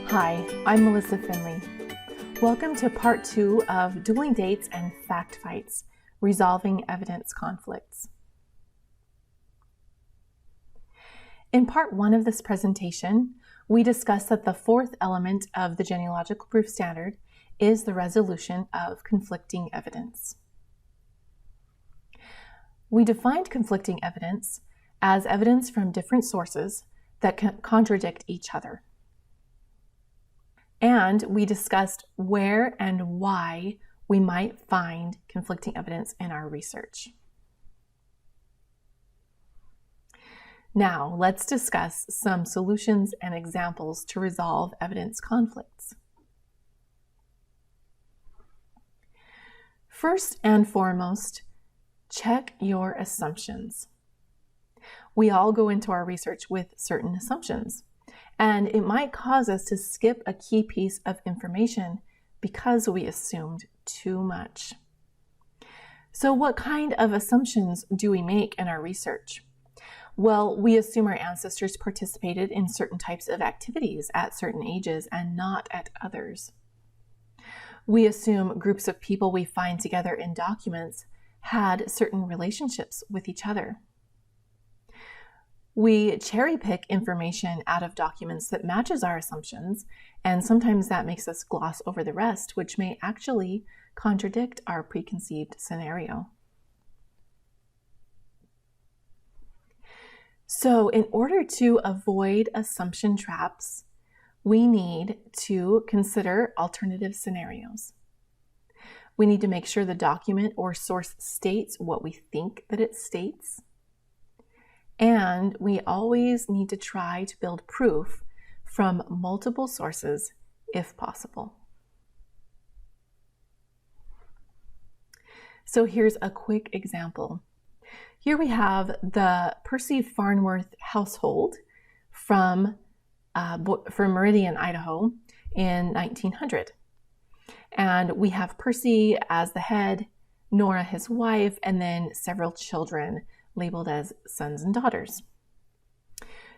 Hi, I'm Melissa Finley. Welcome to part 2 of Dueling Dates and Fact Fights, Resolving Evidence Conflicts. In part 1 of this presentation, we discussed that the fourth element of the genealogical proof standard is the resolution of conflicting evidence. We defined conflicting evidence as evidence from different sources that can contradict each other. And we discussed where and why we might find conflicting evidence in our research. Now, let's discuss some solutions and examples to resolve evidence conflicts. First and foremost, check your assumptions. We all go into our research with certain assumptions, and it might cause us to skip a key piece of information because we assumed too much. So what kind of assumptions do we make in our research? Well, we assume our ancestors participated in certain types of activities at certain ages and not at others. We assume groups of people we find together in documents had certain relationships with each other. We cherry pick information out of documents that matches our assumptions, and sometimes that makes us gloss over the rest, which may actually contradict our preconceived scenario. So in order to avoid assumption traps, we need to consider alternative scenarios. We need to make sure the document or source states what we think that it states. And we always need to try to build proof from multiple sources if possible. So here's a quick example. Here we have the Percy Farnworth household from Meridian, Idaho in 1900. And we have Percy as the head, Nora his wife, and then several children labeled as sons and daughters.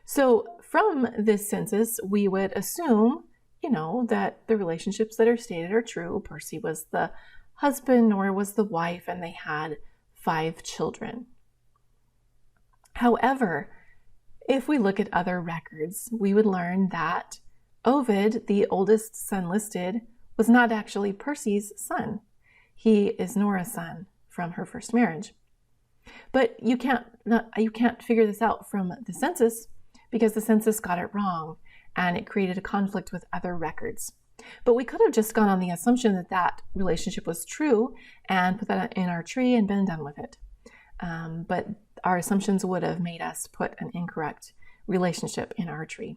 So from this census, we would assume, that the relationships that are stated are true. Percy was the husband, Nora was the wife, and they had 5 children. However, if we look at other records, we would learn that Ovid, the oldest son listed, was not actually Percy's son. He is Nora's son from her first marriage. But you can't figure this out from the census because the census got it wrong and it created a conflict with other records. But we could have just gone on the assumption that that relationship was true and put that in our tree and been done with it. But our assumptions would have made us put an incorrect relationship in our tree.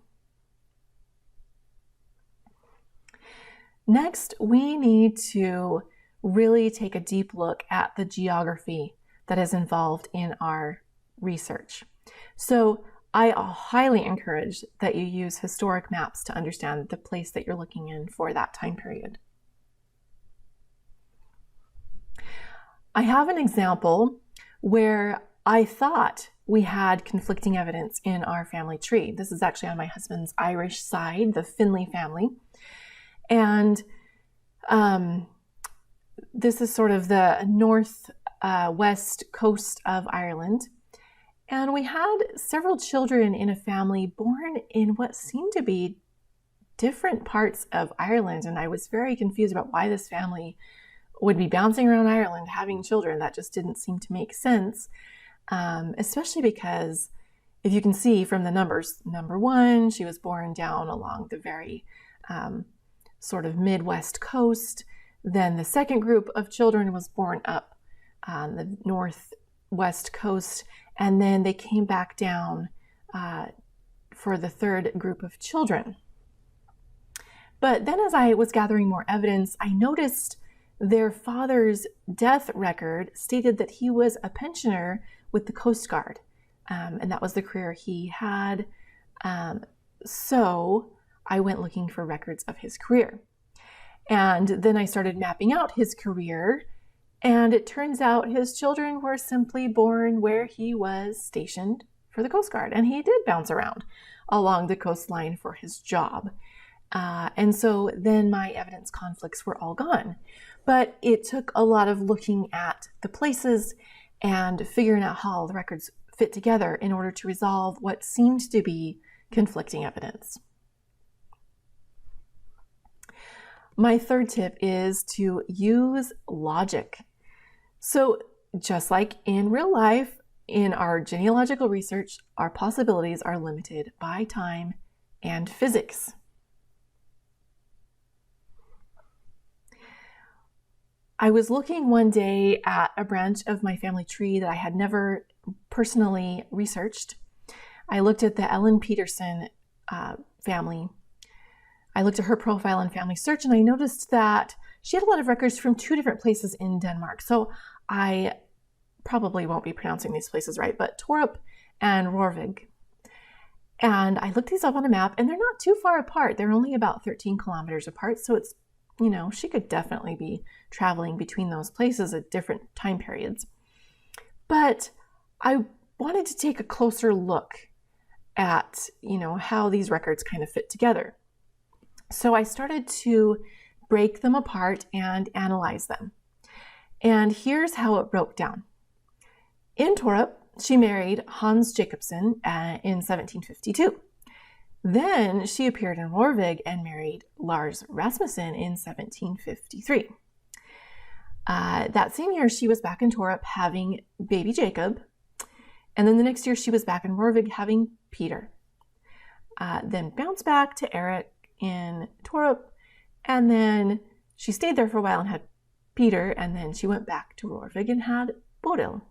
Next, we need to really take a deep look at the geography that is involved in our research. So I highly encourage that you use historic maps to understand the place that you're looking in for that time period. I have an example where I thought we had conflicting evidence in our family tree. This is actually on my husband's Irish side, the Finley family. And this is sort of the northwest coast of Ireland. And we had several children in a family born in what seemed to be different parts of Ireland. And I was very confused about why this family would be bouncing around Ireland having children. That just didn't seem to make sense, especially because if you can see from the numbers, number 1, she was born down along the very sort of Midwest coast. Then the second group of children was born up on the northwest coast, and then they came back down for the third group of children. But then as I was gathering more evidence, I noticed their father's death record stated that he was a pensioner with the Coast Guard, and that was the career he had. So I went looking for records of his career. And then I started mapping out his career, and it turns out his children were simply born where he was stationed for the Coast Guard, and he did bounce around along the coastline for his job. And so then my evidence conflicts were all gone. But it took a lot of looking at the places and figuring out how all the records fit together in order to resolve what seemed to be conflicting evidence. My third tip is to use logic. So just like in real life, in our genealogical research, our possibilities are limited by time and physics. I was looking one day at a branch of my family tree that I had never personally researched. I looked at the Ellen Peterson family. I looked at her profile in Family Search, and I noticed that she had a lot of records from 2 different places in Denmark. So I probably won't be pronouncing these places right, but Torup and Rorvig. And I looked these up on a map, and they're not too far apart. They're only about 13 kilometers apart. So it's, she could definitely be traveling between those places at different time periods. But I wanted to take a closer look at, how these records kind of fit together. So I started to break them apart and analyze them. And here's how it broke down. In Torup, she married Hans Jacobsen in 1752. Then she appeared in Rorvig and married Lars Rasmussen in 1753. That same year, she was back in Torup having baby Jacob. And then the next year, she was back in Rorvig having Peter. Then bounced back to Eric in Torup. And then she stayed there for a while and had Peter. And then she went back to Rorvig and had Bodil.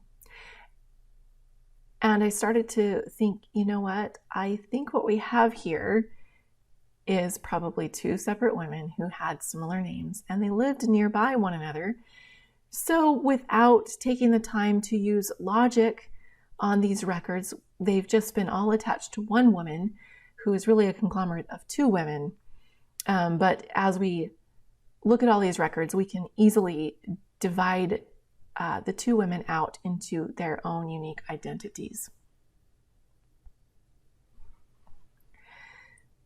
And I started to think, what? I think what we have here is probably 2 separate women who had similar names, and they lived nearby one another. So without taking the time to use logic on these records, they've just been all attached to one woman who is really a conglomerate of 2 women. But as we look at all these records, we can easily divide the 2 women out into their own unique identities.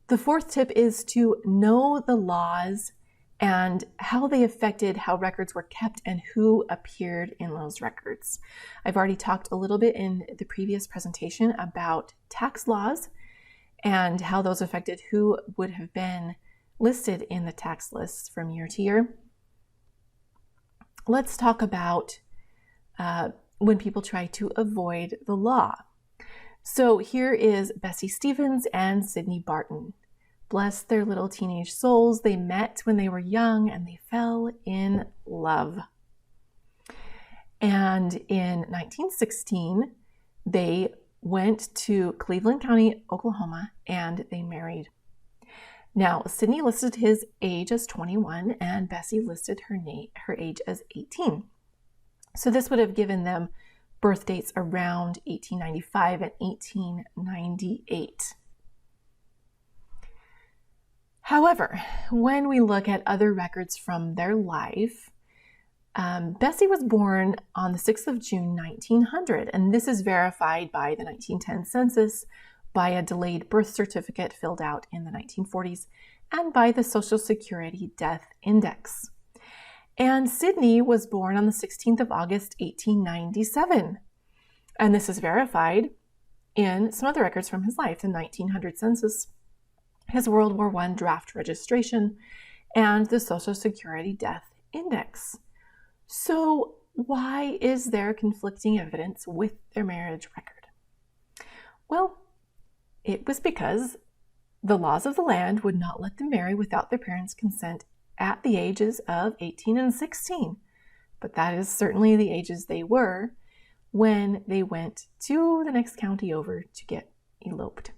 The fourth tip is to know the laws and how they affected how records were kept and who appeared in those records. I've already talked a little bit in the previous presentation about tax laws and how those affected who would have been listed in the tax lists from year to year. Let's talk about when people try to avoid the law. So here is Bessie Stevens and Sydney Barton. Bless their little teenage souls. They met when they were young and they fell in love. And in 1916, they went to Cleveland County, Oklahoma, and they married. Now, Sydney listed his age as 21 and Bessie listed her age as 18. So this would have given them birth dates around 1895 and 1898. However, when we look at other records from their life, Bessie was born on the 6th of June, 1900, and this is verified by the 1910 census, by a delayed birth certificate filled out in the 1940s, and by the Social Security Death Index. And Sydney was born on the 16th of August, 1897. And this is verified in some other records from his life, the 1900 census, his World War I draft registration, and the Social Security Death Index. So why is there conflicting evidence with their marriage record? Well, it was because the laws of the land would not let them marry without their parents' consent at the ages of 18 and 16. But that is certainly the ages they were when they went to the next county over to get eloped.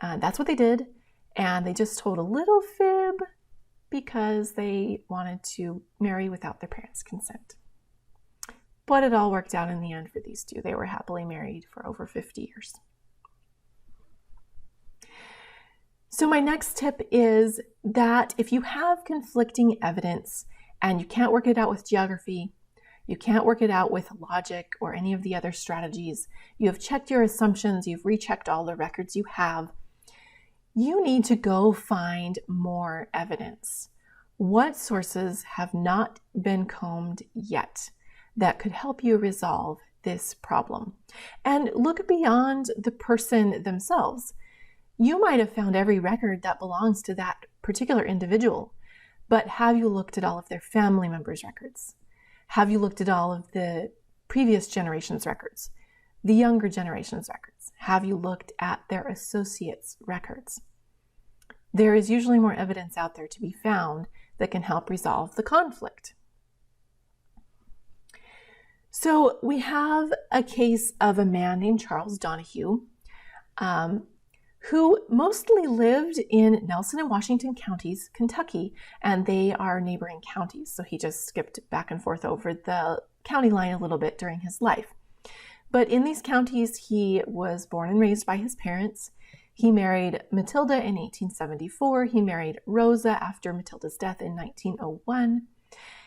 That's what they did, and they just told a little fib because they wanted to marry without their parents' consent. But it all worked out in the end for these 2. They were happily married for over 50 years. So my next tip is that if you have conflicting evidence and you can't work it out with geography, you can't work it out with logic or any of the other strategies, you have checked your assumptions, you've rechecked all the records you have, you need to go find more evidence. What sources have not been combed yet that could help you resolve this problem? And look beyond the person themselves. You might have found every record that belongs to that particular individual, but have you looked at all of their family members' records? Have you looked at all of the previous generation's records, the younger generation's records? Have you looked at their associates' records? There is usually more evidence out there to be found that can help resolve the conflict. So we have a case of a man named Charles Donahue, who mostly lived in Nelson and Washington counties, Kentucky, and they are neighboring counties. So he just skipped back and forth over the county line a little bit during his life. But in these counties, he was born and raised by his parents. He married Matilda in 1874. He married Rosa after Matilda's death in 1901.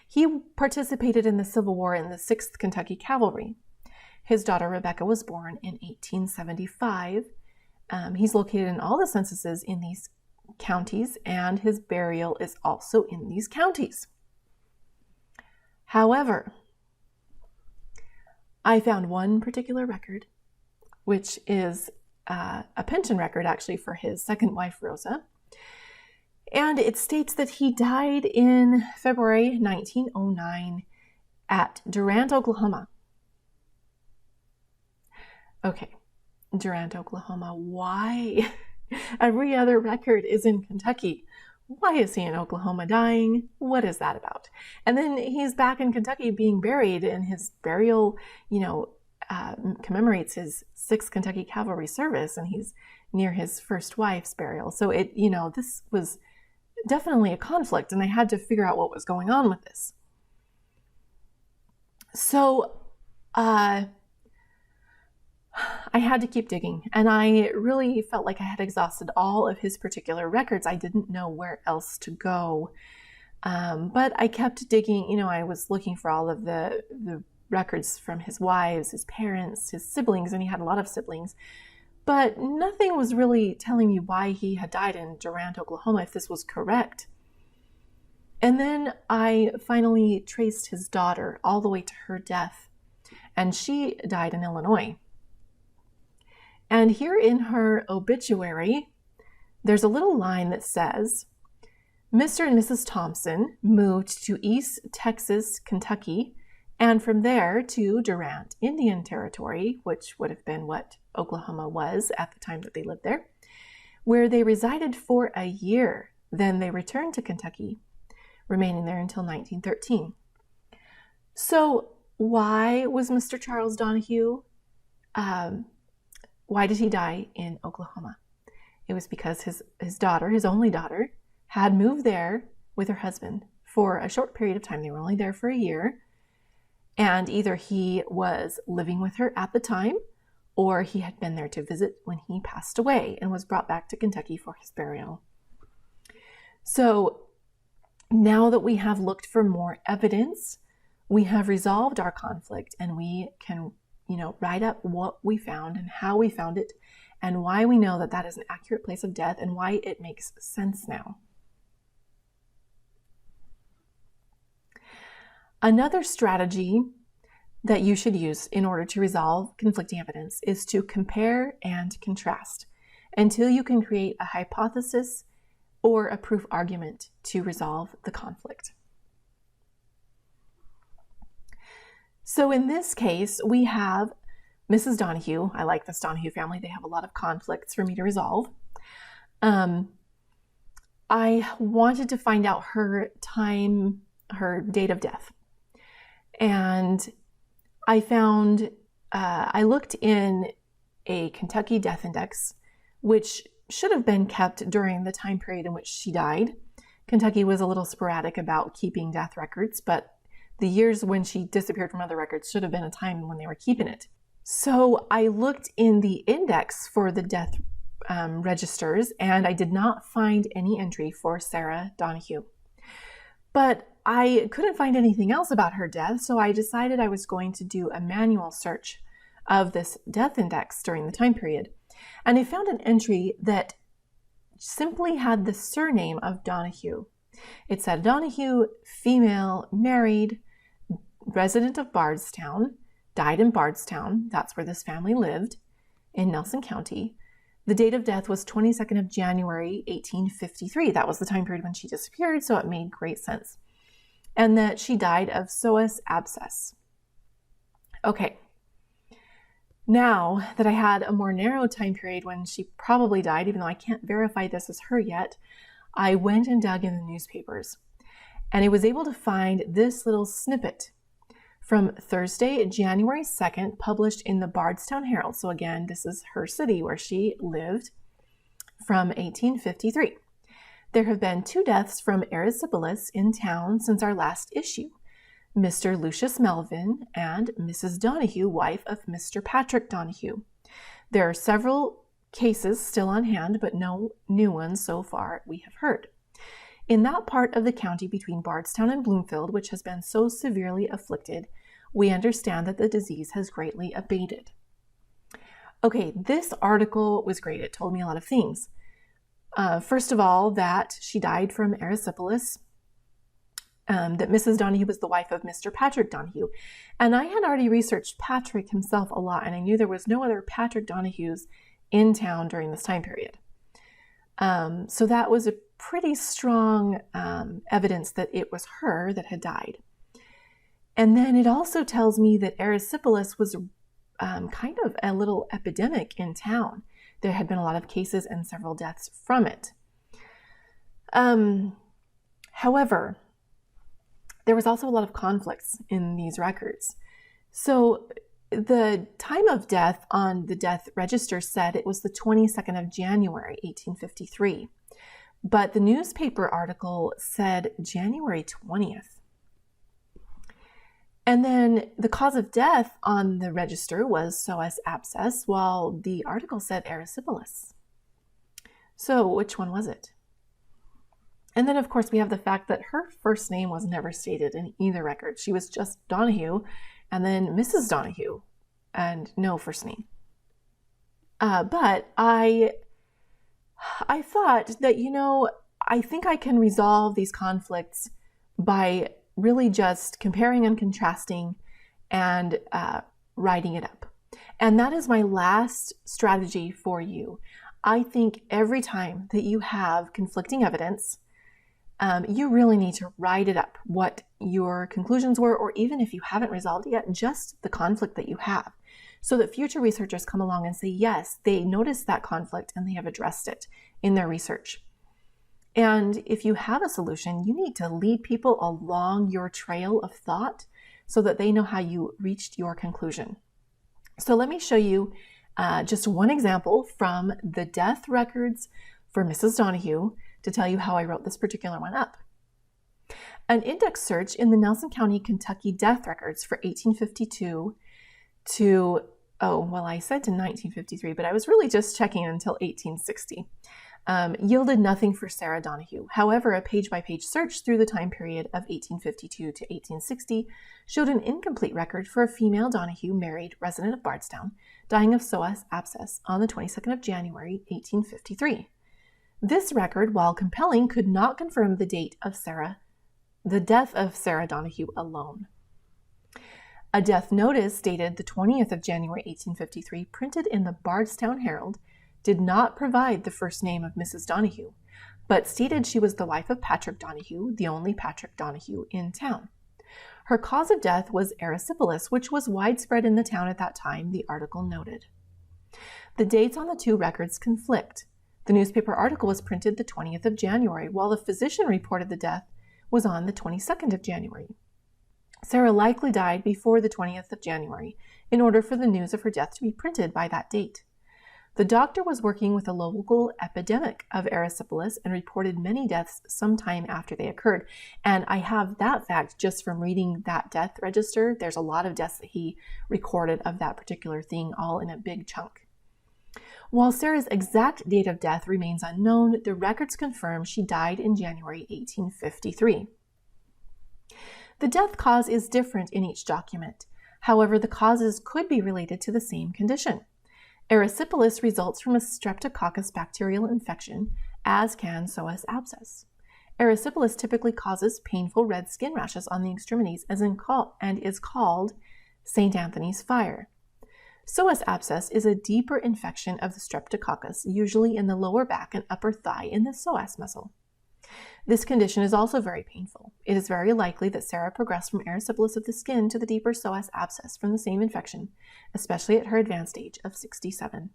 He participated in the Civil War in the 6th Kentucky Cavalry. His daughter Rebecca was born in 1875. He's located in all the censuses in these counties, and his burial is also in these counties. However, I found one particular record, which is a pension record actually for his second wife, Rosa. And it states that he died in February 1909 at Durant, Oklahoma. Okay, Durant, Oklahoma. Why? Every other record is in Kentucky. Why is he in Oklahoma dying? What is that about? And then he's back in Kentucky being buried, and his burial, commemorates his 6th Kentucky Cavalry service, and he's near his first wife's burial. So this was definitely a conflict, and I had to figure out what was going on with this. So I had to keep digging, and I really felt like I had exhausted all of his particular records. I didn't know where else to go, but I kept digging. I was looking for all of the records from his wives, his parents, his siblings, and he had a lot of siblings, but nothing was really telling me why he had died in Durant, Oklahoma, if this was correct. And then I finally traced his daughter all the way to her death, and she died in Illinois. And here in her obituary, there's a little line that says, Mr. and Mrs. Thompson moved to East Texas, Kentucky, and from there to Durant, Indian Territory, which would have been what Oklahoma was at the time that they lived there, where they resided for a year. Then they returned to Kentucky, remaining there until 1913. So why was Mr. Charles Donahue, why did he die in Oklahoma? It was because his daughter, his only daughter, had moved there with her husband for a short period of time. They were only there for a year. And either he was living with her at the time, or he had been there to visit when he passed away and was brought back to Kentucky for his burial. So now that we have looked for more evidence, we have resolved our conflict, and we can, write up what we found and how we found it and why we know that that is an accurate place of death and why it makes sense now. Another strategy that you should use in order to resolve conflicting evidence is to compare and contrast until you can create a hypothesis or a proof argument to resolve the conflict. So in this case, we have Mrs. Donahue. I like this Donahue family. They have a lot of conflicts for me to resolve. I wanted to find out her time, her date of death. And I found, I looked in a Kentucky death index, which should have been kept during the time period in which she died. Kentucky was a little sporadic about keeping death records, but the years when she disappeared from other records should have been a time when they were keeping it. So I looked in the index for the death registers, and I did not find any entry for Sarah Donahue. But I couldn't find anything else about her death, so I decided I was going to do a manual search of this death index during the time period. And I found an entry that simply had the surname of Donahue. It said Donahue, female, married, resident of Bardstown, died in Bardstown. That's where this family lived in Nelson County. The date of death was 22nd of January, 1853. That was the time period when she disappeared, so it made great sense. And that she died of psoas abscess. Okay. Now that I had a more narrow time period when she probably died, even though I can't verify this as her yet, I went and dug in the newspapers. And I was able to find this little snippet from Thursday, January 2nd, published in the Bardstown Herald. So again, this is her city where she lived, from 1853. There have been 2 deaths from erysipelas in town since our last issue. Mr. Lucius Melvin and Mrs. Donahue, wife of Mr. Patrick Donahue. There are several cases still on hand, but no new ones so far we have heard. In that part of the county between Bardstown and Bloomfield, which has been so severely afflicted, we understand that the disease has greatly abated. Okay, this article was great. It told me a lot of things. First of all, that she died from erysipelas, that Mrs. Donahue was the wife of Mr. Patrick Donahue. And I had already researched Patrick himself a lot, and I knew there was no other Patrick Donahues in town during this time period. So that was a pretty strong evidence that it was her that had died. And then it also tells me that erysipelas was kind of a little epidemic in town. There had been a lot of cases and several deaths from it. However, there was also a lot of conflicts in these records. So the time of death on the death register said it was the 22nd of January, 1853. But the newspaper article said January 20th. And then the cause of death on the register was psoas abscess, while the article said erysipelas. So which one was it? And then, of course, we have the fact that her first name was never stated in either record. She was just Donahue and then Mrs. Donahue and no first name. But I thought that, I think I can resolve these conflicts by really just comparing and contrasting and writing it up. And that is my last strategy for you. I think every time that you have conflicting evidence, you really need to write it up, what your conclusions were, or even if you haven't resolved it yet, just the conflict that you have, so that future researchers come along and say, yes, they noticed that conflict and they have addressed it in their research. And if you have a solution, you need to lead people along your trail of thought so that they know how you reached your conclusion. So let me show you just one example from the death records for Mrs. Donahue to tell you how I wrote this particular one up. An index search in the Nelson County, Kentucky death records for 1852 to, I said to 1953, but I was really just checking until 1860, yielded nothing for Sarah Donahue. However, a page-by-page search through the time period of 1852 to 1860 showed an incomplete record for a female Donahue, married, resident of Bardstown, dying of psoas abscess on the 22nd of January, 1853. This record, while compelling, could not confirm the date of the death of Sarah Donahue alone. A death notice dated the 20th of January, 1853, printed in the Bardstown Herald, did not provide the first name of Mrs. Donahue, but stated she was the wife of Patrick Donahue, the only Patrick Donahue in town. Her cause of death was erysipelas, which was widespread in the town at that time, the article noted. The dates on the 2 records conflict. The newspaper article was printed the 20th of January, while the physician reported the death was on the 22nd of January. Sarah likely died before the 20th of January in order for the news of her death to be printed by that date. The doctor was working with a local epidemic of erysipelas and reported many deaths sometime after they occurred. And I have that fact just from reading that death register. There's a lot of deaths that he recorded of that particular thing, all in a big chunk. While Sarah's exact date of death remains unknown, the records confirm she died in January 1853. The death cause is different in each document. However, the causes could be related to the same condition. Erysipelas results from a streptococcus bacterial infection, as can psoas abscess. Erysipelas typically causes painful red skin rashes on the extremities and is called St. Anthony's fire. Psoas abscess is a deeper infection of the streptococcus, usually in the lower back and upper thigh in the psoas muscle. This condition is also very painful. It is very likely that Sarah progressed from erysipelas of the skin to the deeper psoas abscess from the same infection, especially at her advanced age of 67.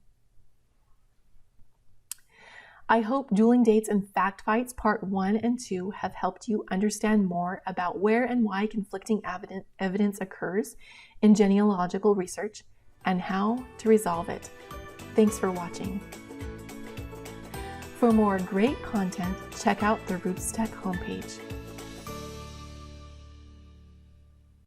I hope Dueling Dates and Fact Fights Part 1 and 2 have helped you understand more about where and why conflicting evidence occurs in genealogical research and how to resolve it. Thanks for watching. For more great content, check out the RootsTech homepage.